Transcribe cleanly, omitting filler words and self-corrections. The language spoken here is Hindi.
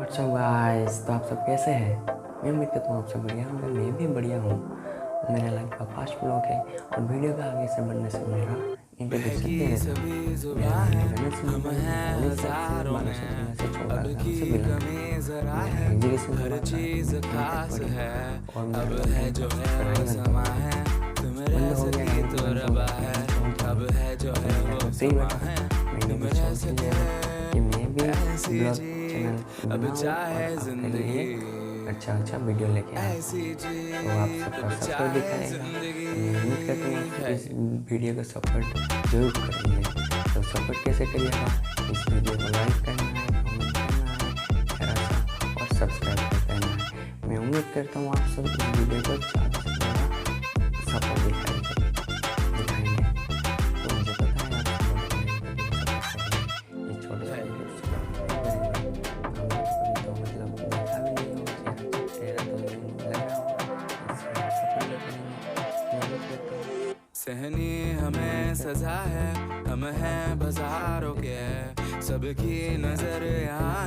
व्हाट्सअप गाइस, तो आप सब कैसे हैं? मैं उम्मीद करता हूँ आप सब बढ़िया होंगे। मैं भी बढ़िया हूँ। मेरा लाइफ का फर्स्ट ब्लॉग है और वीडियो का आगे से बढ़ने से मेरा इंट्रोडक्शन दे देता हूँ। मेरा नाम गणेश सिंह है, उड़ीसा से 1200 से छोटा गाँव से बिलोंग करता हूँ। मेरा एजुकेशन हमारा और मेरा पढ़ाई करता हूँ। बंद हो गया गाँव की बंद हो गया फ्री बैठा मैंने भी सोच लिया कि मैं भी ब्लॉग चैनल बनाऊँ और आपके लिए अच्छा वीडियो लेके आऊँ। तो आप सबका सपोर्ट दिखाएगा। मैं उम्मीद करता हूँ कि इस वीडियो को सपोर्ट जरूर करेंगे। तो सपोर्ट कैसे करिएगा? इस वीडियो को लाइक करना है, कमेंट करना है, और सब्सक्राइब करना है। मैं उम्मीद करता हूँ आप सब इस वीडियो को ज़्यादा से ज़्यादा सपोर्ट दिखाएंगे। तो मुझे पता है आप ये छोटे छोटे सहनी हमें सजा है, हम हैं बाजारों के, सबकी नजर यहाँ